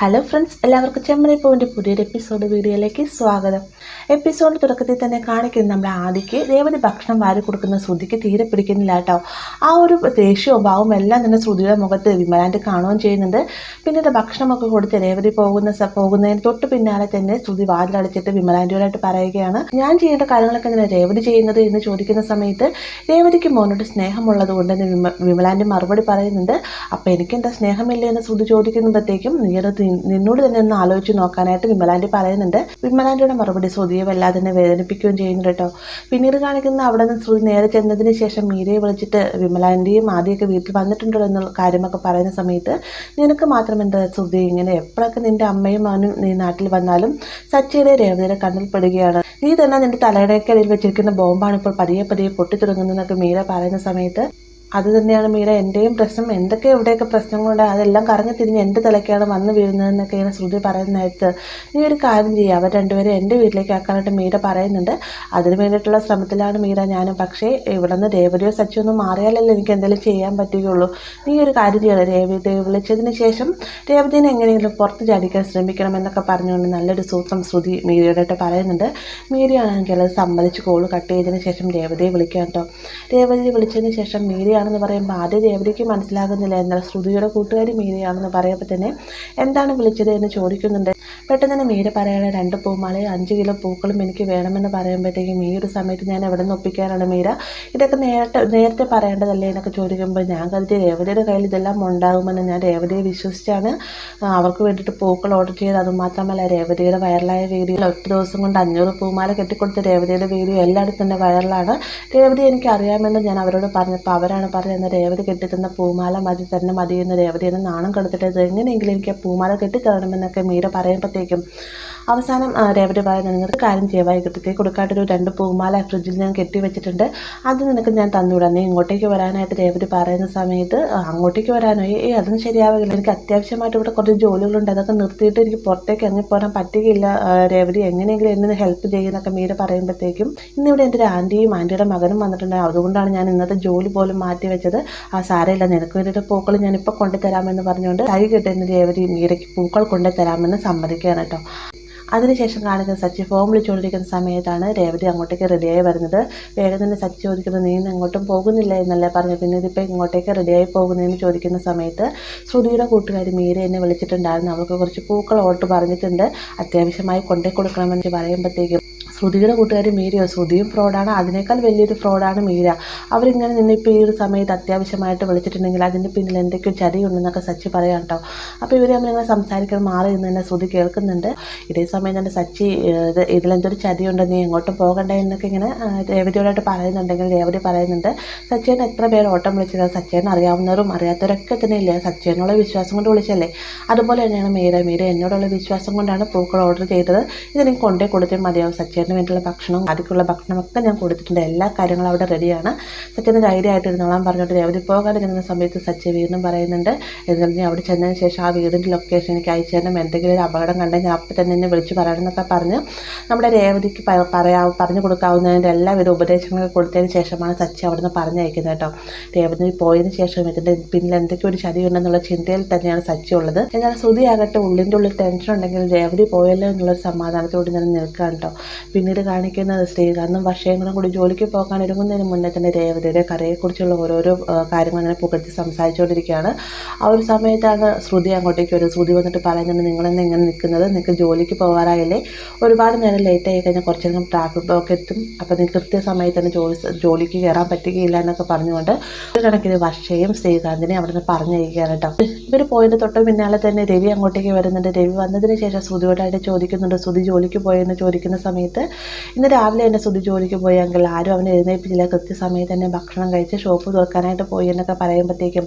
Hello friends, എല്ലാവർക്കും ചെമ്മരി പൂവിൻ്റെ പുതിയൊരു എപ്പിസോഡ് വീഡിയോയിലേക്ക് സ്വാഗതം. എപ്പിസോഡ് തുടക്കത്തിൽ തന്നെ കാണിക്കുന്നത് നമ്മുടെ ആദിക്ക് രേവതി ഭക്ഷണം വാരി കൊടുക്കുന്ന ശ്രുതിക്ക് തീരെ പിടിക്കുന്നില്ല കേട്ടോ. ആ ഒരു ദേഷ്യവും ഭാവവും എല്ലാം തന്നെ ശ്രുതിയുടെ മുഖത്ത് വിമലാൻ്റെ കാണുകയും ചെയ്യുന്നുണ്ട്. പിന്നീട് ഭക്ഷണമൊക്കെ കൊടുത്ത് രേവതി പോകുന്നതിന് തൊട്ട് പിന്നാലെ തന്നെ ശ്രുതി വാതിലടച്ചിട്ട് വിമലാൻ്റെയോടായിട്ട് പറയുകയാണ്, ഞാൻ ചെയ്യേണ്ട കാര്യങ്ങളൊക്കെ ഇങ്ങനെ രേവതി ചെയ്യുന്നത് എന്ന് ചോദിക്കുന്ന സമയത്ത് രേവതിക്ക് മോനോട് സ്നേഹമുള്ളത് കൊണ്ട് വിമലാൻ്റെ മറുപടി പറയുന്നുണ്ട്. അപ്പോൾ എനിക്കെന്താ സ്നേഹമില്ലേ എന്ന് ശ്രുതി ചോദിക്കുമ്പോഴത്തേക്കും നിന്നോട് തന്നെ ഒന്ന് ആലോചിച്ച് നോക്കാനായിട്ട് വിമലാൻ്റി പറയുന്നുണ്ട്. വിമലാൻ്റിയുടെ മറുപടി ശ്രുതിയെ വല്ലാതെ തന്നെ വേദനിപ്പിക്കുകയും ചെയ്യുന്നുണ്ട് കേട്ടോ. പിന്നീട് കാണിക്കുന്ന അവിടെ നിന്ന് ശ്രുതി നേരെ ചെന്നതിന് ശേഷം മീരയെ വിളിച്ചിട്ട് വിമലാൻ്റിയും ആദ്യമൊക്കെ വീട്ടിൽ വന്നിട്ടുണ്ടോ എന്നുള്ള കാര്യമൊക്കെ പറയുന്ന സമയത്ത്, നിനക്ക് മാത്രം എന്താ ശ്രുതി ഇങ്ങനെ എപ്പോഴൊക്കെ നിന്റെ അമ്മയും അവനും നീ നാട്ടിൽ വന്നാലും സച്ചിയുടെ രേവതിയുടെ കണ്ണിൽ പെടുകയാണ്. നീ തന്നെ നിന്റെ തലയുടെക്കിടയിൽ വെച്ചിരിക്കുന്ന ബോംബാണ് ഇപ്പോൾ പതിയെ പതിയെ പൊട്ടിത്തുടങ്ങുന്നതെന്നൊക്കെ മീര പറയുന്ന സമയത്ത്, അത് തന്നെയാണ് മീര എൻ്റെയും പ്രശ്നം, എന്തൊക്കെ എവിടെയൊക്കെ പ്രശ്നങ്ങളുണ്ട് അതെല്ലാം കറങ്ങി തിരിഞ്ഞ് എൻ്റെ തലയ്ക്കാണ് വന്ന് വീഴുന്നതെന്നൊക്കെ ഇങ്ങനെ ശ്രുതി പറയുന്ന നേരത്ത്, നീ ഒരു കാര്യം ചെയ്യുക, അവർ രണ്ടുപേരും എൻ്റെ വീട്ടിലേക്ക് ആക്കാനായിട്ട് മീര പറയുന്നുണ്ട്. അതിന് വേണ്ടിയിട്ടുള്ള ശ്രമത്തിലാണ് മീര ഞാനും. പക്ഷേ ഇവിടെ നിന്ന് രേവതിയോ സച്ചിയോ ഒന്നും മാറിയാലല്ലേ എനിക്ക് എന്തെങ്കിലും ചെയ്യാൻ പറ്റുകയുള്ളൂ. നീ ഒരു കാര്യം ചെയ്യണം, രേവതിയെ വിളിച്ചതിന് ശേഷം രേവതിനെ എങ്ങനെയെങ്കിലും പുറത്ത് ചാടിക്കാൻ ശ്രമിക്കണം എന്നൊക്കെ പറഞ്ഞുകൊണ്ട് നല്ലൊരു സൂത്രം ശ്രുതി മീരയോടായിട്ട് പറയുന്നുണ്ട്. മീരയാണെങ്കിൽ അത് സമ്മതിച്ച് കോള് കട്ട് ചെയ്തതിന് ശേഷം രേവതിയെ വിളിക്കാം കേട്ടോ. രേവതിയെ വിളിച്ചതിന് ശേഷം മീരയാണെന്ന് പറയുമ്പോൾ ആദ്യം രേവതിക്ക് മനസ്സിലാകുന്നില്ല, എന്നാൽ ശ്രുതിയുടെ കൂട്ടുകാരി മീരയാണെന്ന് പറയുമ്പോൾ തന്നെ എന്താണ് വിളിച്ചത് എന്ന് ചോദിക്കുന്നുണ്ട്. പെട്ടെന്ന് തന്നെ മീര പറയുകയാണ്, 2 പൂമാലയും 5 കിലോ പൂക്കളും എനിക്ക് വേണമെന്ന് പറയുമ്പോഴത്തേക്കും ഈ ഒരു സമയത്ത് ഞാൻ എവിടെ നിന്ന് ഒപ്പിക്കാനാണ് മീര, ഇതൊക്കെ നേരത്തെ പറയേണ്ടതല്ലേ എന്നൊക്കെ ചോദിക്കുമ്പോൾ ഞാൻ കരുതി രേവതിയുടെ കയ്യിൽ ഇതെല്ലാം ഉണ്ടാകുമെന്ന്. ഞാൻ രേവതിയെ വിശ്വസിച്ചാണ് അവർക്ക് വേണ്ടിയിട്ട് പൂക്കൾ ഓർഡർ ചെയ്ത്. അതുമാത്രമല്ല രേവതിയുടെ വൈറലായ വീഡിയോ 1 ദിവസം കൊണ്ട് 500 പൂമാല കെട്ടിക്കൊടുത്ത രേവതിയുടെ വീഡിയോ എല്ലായിടത്തും തന്നെ വൈറലാണ്. രേവതി എനിക്ക് അറിയാമെന്ന് ഞാൻ അവരോട് പറഞ്ഞപ്പോൾ അവരാണ് പറയുന്നത്, രേവതി കെട്ടിത്തന്ന പൂമാല മതി എന്ന്. രേവതി എന്ന് നാണം കെടുത്തിട്ട് എങ്ങനെയെങ്കിലും എനിക്ക് ആ പൂമാല കെട്ടിത്തരണമെന്നൊക്കെ മീര പറയുമ്പോഴത്തേക്കും അവസാനം രേവതി പറയുന്നത്, നിങ്ങൾക്ക് കാര്യം ചെയ്യുക, വൈകിട്ടത്തേക്ക് കൊടുക്കാട്ടൊരു 2 പൂമാല ഫ്രിഡ്ജിൽ ഞാൻ കെട്ടി വെച്ചിട്ടുണ്ട്, അത് നിനക്ക് ഞാൻ തന്നുവിടാം, നീ ഇങ്ങോട്ടേക്ക് വരാനായിട്ട് രേവതി പറയുന്ന സമയത്ത്, അങ്ങോട്ടേക്ക് വരാനോ അതൊന്നും ശരിയാവില്ല, എനിക്ക് അത്യാവശ്യമായിട്ട് ഇവിടെ കുറച്ച് ജോലികളുണ്ട്, അതൊക്കെ നിർത്തിയിട്ട് എനിക്ക് പുറത്തേക്ക് ഇറങ്ങിപ്പോരാൻ പറ്റുകയില്ല രേവതി, എങ്ങനെയെങ്കിലും എന്നെ ഹെൽപ്പ് ചെയ്യുന്നൊക്കെ മീര പറയുമ്പോഴത്തേക്കും, ഇന്നിവിടെ എൻ്റെ ഒരു ആൻറ്റിയുടെ മകനും വന്നിട്ടുണ്ട്, അതുകൊണ്ടാണ് ഞാൻ ഇന്നത്തെ ജോലി പോലും മാറ്റി വെച്ചത്, ആ സാരമില്ല, നിനക്ക് വേണ്ടിയിട്ട് പൂക്കൾ ഞാനിപ്പോൾ കൊണ്ടുതരാമെന്ന് പറഞ്ഞുകൊണ്ട് കൈ കെട്ടുന്ന രേവതി മീരയ്ക്ക് പൂക്കൾ കൊണ്ടുതരാമെന്ന് സമ്മതിക്കുകയാണ് കേട്ടോ. അതിനുശേഷം കാണിക്കുന്ന സച്ചി ഫോം വിളിച്ചുകൊണ്ടിരിക്കുന്ന സമയത്താണ് രേവതി അങ്ങോട്ടേക്ക് റെഡിയായി വരുന്നത്. വേഗം തന്നെ സച്ചി ചോദിക്കുന്നത്, നീ എങ്ങോട്ടും പോകുന്നില്ല എന്നല്ലേ പറഞ്ഞു, പിന്നെ ഇതിപ്പോൾ ഇങ്ങോട്ടേക്ക് റെഡിയായി പോകുന്നതെന്ന് ചോദിക്കുന്ന സമയത്ത് ശ്രുതിയുടെ കൂട്ടുകാരി മീര എന്നെ വിളിച്ചിട്ടുണ്ടായിരുന്നു, അവൾക്ക് കുറച്ച് പൂക്കൾ ഓർഡർ പറഞ്ഞിട്ടുണ്ട്, അത്യാവശ്യമായി കൊണ്ടേ കൊടുക്കണമെന്ന് പറയുമ്പോഴത്തേക്കും ശ്രുതിയുടെ കൂട്ടുകാരി മീരയോ, ശ്രുതിയും ഫ്രോഡാണ്, അതിനേക്കാൾ വലിയൊരു ഫ്രോഡാണ് മീര. അവരിങ്ങനെ നിന്നിപ്പോൾ ഈ ഒരു സമയത്ത് അത്യാവശ്യമായിട്ട് വിളിച്ചിട്ടുണ്ടെങ്കിൽ അതിൻ്റെ പിന്നിൽ എന്തൊക്കെയോ ചതിയുണ്ടെന്നൊക്കെ സച്ചി പറയാം കേട്ടോ. അപ്പോൾ ഇവർ നമ്മളിങ്ങനെ സംസാരിക്കാൻ മാറി നിന്ന് തന്നെ ശ്രുതി കേൾക്കുന്നുണ്ട്. ഇതേ സമയം തന്നെ സച്ചി ഇതിലെന്തൊരു ചതിയുണ്ട്, നീ എങ്ങോട്ടും പോകണ്ട എന്നൊക്കെ ഇങ്ങനെ രേവതിയോടായിട്ട് പറയുന്നുണ്ടെങ്കിൽ രേവതി പറയുന്നുണ്ട്, സച്ചേനെ എത്ര പേര് ഓട്ടം വിളിച്ചത്, സച്ചേനെ അറിയാവുന്നവരും അറിയാത്തവരൊക്കെ തന്നെ ഇല്ലേ, സച്ചേനുള്ള വിശ്വാസം കൊണ്ട് വിളിച്ചല്ലേ, അതുപോലെ തന്നെയാണ് മീര എന്നോടുള്ള വിശ്വാസം കൊണ്ടാണ് പൂക്കൾ ഓർഡർ ചെയ്തത്, ഇതെനിക്ക് കൊണ്ടേ കൊടുത്തേ മതിയാവും, സച്ചേന് വേണ്ടിയുള്ള ഭക്ഷണവും ആദ്യക്കുള്ള ഭക്ഷണമൊക്കെ ഞാൻ കൊടുത്തിട്ടുണ്ട്, എല്ലാ കാര്യങ്ങളും അവിടെ റെഡിയാണ്, സച്ചിന് ധൈര്യമായിട്ട് ഇരുന്നോളാൻ പറഞ്ഞിട്ട് രേവതി പോകാതിരുന്ന സമയത്ത് സച്ചി വീണ്ടും പറയുന്നുണ്ട്, എന്നാലും നീ അവിടെ ചെന്നതിന് ശേഷം ആ വീടിൻ്റെ ലൊക്കേഷൻ എനിക്ക് അയച്ചു തരണം, എന്തെങ്കിലും ഒരു അപകടം കണ്ടെങ്കിൽ അപ്പം തന്നെ എന്നെ വിളിച്ച് പറയണമെന്നൊക്കെ പറഞ്ഞ് നമ്മുടെ രേവതിക്ക് പറഞ്ഞു കൊടുക്കാവുന്നതിൻ്റെ എല്ലാവിധ ഉപദേശങ്ങളൊക്കെ കൊടുത്തതിന് ശേഷമാണ് സച്ചി അവിടെ നിന്ന് പറഞ്ഞയക്കുന്നത് കേട്ടോ. രേവതി പോയതിന് ശേഷം ഇതിൻ്റെ പിന്നിൽ എന്തൊക്കെ ഒരു ചതിയുണ്ടെന്നുള്ള ചിന്തയിൽ തന്നെയാണ് സച്ചി ഉള്ളത്. എന്നാൽ ശ്രുതി ആകട്ടെ ഉള്ളിൻ്റെ ഉള്ളിൽ ടെൻഷൻ ഉണ്ടെങ്കിൽ രേവതി പോയല്ലോ എന്നുള്ളൊരു സമാധാനത്തോട് ഞാൻ നിൽക്കുകയാണ് കേട്ടോ. പിന്നീട് കാണിക്കുന്നത് ശ്രീകാന്തും വർഷങ്ങളും കൂടി ജോലിക്ക് പോകാൻ ഒരുങ്ങുന്നതിന് മുന്നേ തന്നെ രേവതിയുടെ കരയെക്കുറിച്ചുള്ള ഓരോരോ കാര്യങ്ങൾ അങ്ങനെ പുകഴ്ത്തി സംസാരിച്ചുകൊണ്ടിരിക്കുകയാണ്. ആ ഒരു സമയത്താണ് ശ്രുതി അങ്ങോട്ടേക്ക് വരും. ശ്രുതി വന്നിട്ട് പറയുന്നുണ്ട്, നിങ്ങളെന്നെ ഇങ്ങനെ നിൽക്കുന്നത്, നിങ്ങൾക്ക് ജോലിക്ക് പോകാറായില്ലേ, ഒരുപാട് നേരം ലേറ്റ് ആയി കഴിഞ്ഞാൽ കുറച്ചധികം ട്രാഫിക് ബ്ലോക്ക് എത്തും, അപ്പോൾ നിങ്ങൾക്ക് കൃത്യസമയത്ത് തന്നെ ജോലിക്ക് കയറാൻ പറ്റുകയില്ല എന്നൊക്കെ പറഞ്ഞുകൊണ്ട് ഒരു കണക്കിന് വർഷയും ശ്രീകാന്തിനെ അവിടെ നിന്ന് പറഞ്ഞയക്കുകയാണ് കേട്ടോ. ഇവർ പോയതിൻ്റെ തൊട്ട് പിന്നാലെ തന്നെ രവി അങ്ങോട്ടേക്ക് വരുന്നുണ്ട്. രവി വന്നതിന് ശേഷം ശ്രുതിയോടായിട്ട് ചോദിക്കുന്നുണ്ട്, ശ്രുതി ജോലിക്ക് പോയെന്ന് ചോദിക്കുന്ന സമയത്ത്, ഇന്ന് രാവിലെ തന്നെ ശ്രുതി ജോലിക്ക് പോയെങ്കിൽ ആരും അവനെ എഴുന്നേൽപ്പിച്ചില്ല, കൃത്യസമയത്ത് തന്നെ ഭക്ഷണം കഴിച്ച് ഷോപ്പ് തുറക്കാനായിട്ട് പോയി എന്നൊക്കെ പറയുമ്പോഴത്തേക്കും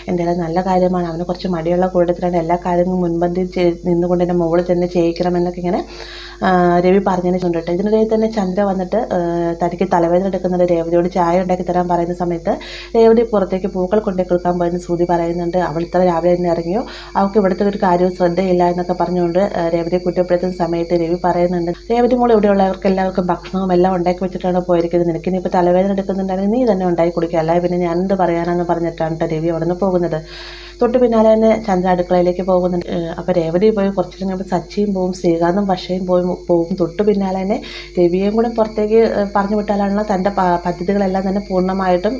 എന്തായാലും നല്ല കാര്യമാണ്, അവന് കുറച്ച് മടിയുള്ള കൂട്ടത്തിലാണ് എല്ലാ കാര്യങ്ങളും മുൻപന്തിയിൽ നിന്നുകൊണ്ട് എൻ്റെ മുകളിൽ തന്നെ ചെയ്യിക്കണമെന്നൊക്കെ ഇങ്ങനെ രവി പറഞ്ഞതിനുണ്ട് കേട്ടോ. ഇതിനിടയിൽ തന്നെ ചന്ദ്ര വന്നിട്ട് തനിക്ക് തലവേദന എടുക്കുന്നുണ്ട്, രേവതിയോട് ചായ ഉണ്ടാക്കി തരാൻ പറയുന്ന സമയത്ത് രേവതി പുറത്തേക്ക് പൂക്കൾ കൊണ്ടേ കൊടുക്കാൻ പോയെന്ന് ശ്രുതി പറയുന്നുണ്ട്. അവൾ ഇത്ര രാവിലെ തന്നെ ഇറങ്ങിയോ, അവൾക്ക് ഇവിടുത്തെ ഒരു കാര്യവും ശ്രദ്ധയില്ല എന്നൊക്കെ പറഞ്ഞുകൊണ്ട് രേവതിയെ കുറ്റപ്പെടുത്തുന്ന സമയത്ത് രവി പറയുന്നുണ്ട്, രേവതി മോൾ ഇവിടെയുള്ളവർക്ക് എല്ലാവർക്കും ഭക്ഷണവും എല്ലാം ഉണ്ടാക്കി വെച്ചിട്ടാണ് പോയിരിക്കുന്നത്, നിനക്കിനിപ്പോൾ തലവേദന എടുക്കുന്നുണ്ടെങ്കിൽ നീ തന്നെ ഉണ്ടാക്കി കൊടുക്കുക, അല്ലാതെ പിന്നെ ഞാൻ എന്ത് പറയാനെന്ന് പറഞ്ഞിട്ടാണ് രവി അവിടെ നിന്ന് പോകുന്നത്. തൊട്ട് പിന്നാലെ തന്നെ ചന്ദ്ര അടുക്കളയിലേക്ക് പോകുന്നുണ്ട്. അപ്പോൾ രേവതി പോയി കുറച്ചു കഴിയുമ്പോൾ സച്ചിയും പോവും, ശ്രീകാന്തും വർഷയും പോവും. തൊട്ട് പിന്നാലെ തന്നെ രവിയും കൂടെ പുറത്തേക്ക് പറഞ്ഞു വിട്ടാലാണല്ലോ തൻ്റെ പദ്ധതികളെല്ലാം തന്നെ പൂർണ്ണമായിട്ടും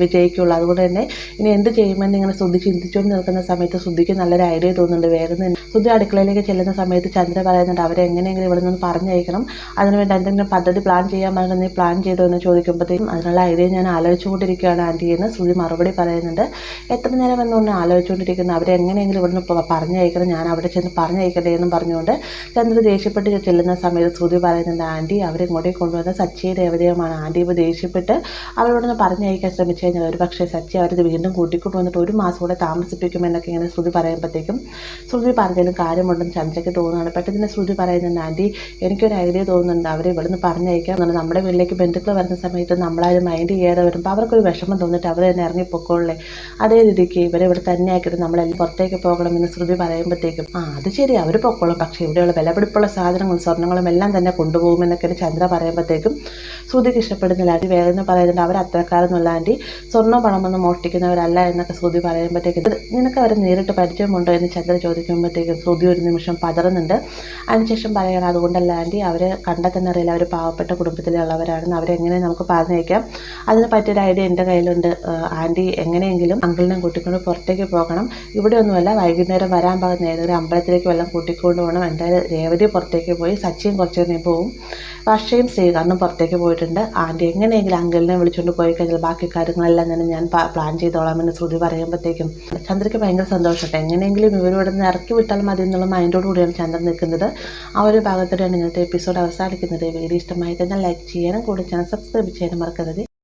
വിജയിക്കുള്ളൂ. അതുകൊണ്ട് തന്നെ ഇനി എന്ത് ചെയ്യുമെന്ന് ഇങ്ങനെ ശ്രുതി ചിന്തിച്ചുകൊണ്ട് നിൽക്കുന്ന സമയത്ത് ശ്രുതിക്ക് നല്ലൊരു ഐഡിയ തോന്നുന്നുണ്ട്. വേഗം തന്നെ ശ്രുതി അടുക്കളയിലേക്ക് ചെല്ലുന്ന സമയത്ത് ചന്ദ്ര പറയുന്നുണ്ട് അവരെങ്ങനെയെങ്കിലും ഇവിടെ നിന്ന് പറഞ്ഞയക്കണം, അതിനുവേണ്ടി എന്തെങ്കിലും പദ്ധതി പ്ലാൻ ചെയ്യാൻ പറഞ്ഞാൽ നീ പ്ലാൻ ചെയ്തോ എന്ന് ചോദിക്കുമ്പോഴത്തേക്കും അതിനുള്ള ഐഡിയ ഞാൻ ആലോചിച്ചുകൊണ്ടിരിക്കുകയാണ് ആൻറ്റി എന്ന് ശ്രുതി മറുപടി പറയുന്നുണ്ട്. എത്ര നേരം എന്നുകൊണ്ട് ആലോചിച്ചുകൊണ്ടിരിക്കുന്നത് അവരെങ്ങനെയെങ്കിലും ഇവിടുന്ന് പറഞ്ഞയക്കണം, ഞാൻ അവിടെ ചെന്ന് പറഞ്ഞയക്കട്ടെ എന്നും പറഞ്ഞുകൊണ്ട് ചന്ദ്ര ദേഷ്യപ്പെട്ട് ചെല്ലുന്ന സമയത്ത് ശ്രുതി പറയുന്നുണ്ട് ആൻറ്റി അവരിങ്ങോട്ടേക്ക് കൊണ്ടുവന്ന സച്ചിയെ രേവതിയുമാണ്. ആൻറ്റി ഇപ്പോൾ ദേഷ്യപ്പെട്ട് അവരോടൊന്ന് പറഞ്ഞയക്കാൻ ശ്രമിച്ചു കഴിഞ്ഞാൽ ഒരു പക്ഷേ സച്ചി അവരത് വീണ്ടും കൂട്ടിക്കൊണ്ട് വന്നിട്ട് 1 മാസം കൂടെ താമസിപ്പിക്കുമെന്നൊക്കെ ഇങ്ങനെ ശ്രുതി പറയുമ്പോഴത്തേക്കും ശ്രുതി പറഞ്ഞാലും കാര്യമുണ്ടെന്ന് ചന്ദ്രയ്ക്ക് തോന്നുകയാണ്. പെട്ടെന്ന് ശ്രുതി പറയുന്നുണ്ട് ആൻറ്റി എനിക്കൊരു ഐഡിയ തോന്നുന്നുണ്ട്, അവരെ ഇവിടുന്ന് പറഞ്ഞയക്കാം. നമ്മുടെ വീട്ടിലേക്ക് ബന്ധുക്കൾ വരുന്ന സമയത്ത് നമ്മളാരും മൈൻഡ് ചെയ്യാതെ വരുമ്പോൾ അവർക്കൊരു വിഷമം തോന്നിട്ട് അവർ തന്നെ ഇറങ്ങിപ്പോക്കോളേ, അതേ രീതിക്ക് ഇവരെ ഇവിടെ തന്നെ ആക്കിയിട്ട് നമ്മളെല്ലാം പുറത്തേക്ക് പോകണമെന്ന് ശ്രുതി പറയുമ്പോഴത്തേക്കും അത് ശരി അവർ പൊക്കോളും, പക്ഷേ ഇവിടെയുള്ള വിലപിടിപ്പുള്ള സാധനങ്ങളും സ്വർണ്ണങ്ങളും എല്ലാം തന്നെ കൊണ്ടുപോകുമെന്നൊക്കെ ചന്ദ്ര പറയുമ്പോഴത്തേക്കും ശ്രുതിക്ക് ഇഷ്ടപ്പെടുന്നില്ല. ആൻറ്റി വേഗം പറയുന്നുണ്ട് അവർ അത്രക്കാരെന്നുള്ള ആൻറ്റി സ്വർണ്ണം പണമൊന്നും മോഷ്ടിക്കുന്നവരല്ല എന്നൊക്കെ ശ്രുതി പറയുമ്പോഴത്തേക്കും നിനക്ക് അവരെ നേരിട്ട് പരിചയമുണ്ടോ എന്ന് ചന്ദ്ര ചോദിക്കുമ്പോഴത്തേക്കും ശ്രുതി ഒരു നിമിഷം പതറുന്നുണ്ട്. അതിനുശേഷം പറയണം അതുകൊണ്ടല്ല ആൻറ്റി അവരെ കണ്ടാൽ തന്നെ അറിയില്ല അവർ പാവപ്പെട്ട കുടുംബത്തിലുള്ളവരാണെന്ന്, അവരെങ്ങനെ നമുക്ക് പറഞ്ഞയക്കാം, അതിന് പറ്റിയൊരു ഐഡിയ എൻ്റെ കയ്യിലുണ്ട്. ആൻറ്റി എങ്ങനെയെങ്കിലും അങ്കിളിനെ കൂട്ടിക്കൊണ്ട് പുറത്തേക്ക് പോകണം, ഇവിടെ ഒന്നുമല്ല വൈകുന്നേരം വരാൻ പാകുന്ന ഏതൊരു അമ്പലത്തിലേക്ക് വല്ലതും കൂട്ടിക്കൊണ്ട് പോകണം. എന്തായാലും രേവതി പുറത്തേക്ക് പോയി, സച്ചിയും കുറച്ച് കഴിഞ്ഞ് പോവും, വർഷയും ശ്രീകാന്തും പുറത്തേക്ക് പോയിട്ടുണ്ട്. ആൻറ്റി എങ്ങനെയെങ്കിലും അങ്കിളിനെ വിളിച്ചുകൊണ്ട് പോയി കഴിഞ്ഞാൽ ബാക്കി കാര്യങ്ങളെല്ലാം തന്നെ ഞാൻ പ്ലാൻ ചെയ്തോളാമെന്ന് ശ്രുതി പറയുമ്പോഴത്തേക്കും ചന്ദ്രയ്ക്ക് ഭയങ്കര സന്തോഷമുണ്ട്. എങ്ങനെയെങ്കിലും ഇവരിവിടെ നിന്ന് ഇറക്കി വിട്ടാൽ മതി എന്നുള്ള മൈൻഡോട് കൂടിയാണ് ചന്ദ്രൻ നിൽക്കുന്നത്. ആ ഒരു ഭാഗത്തോടെയാണ് ഇന്നത്തെ എപ്പിസോഡ് അവസാനിക്കുന്നത്. വീഡിയോ ഇഷ്ടമായി കഴിഞ്ഞാൽ ലൈക്ക് ചെയ്യാനും കൂടി ചാനൽ സബ്സ്ക്രൈബ് ചെയ്യാനും മറക്കരുത്.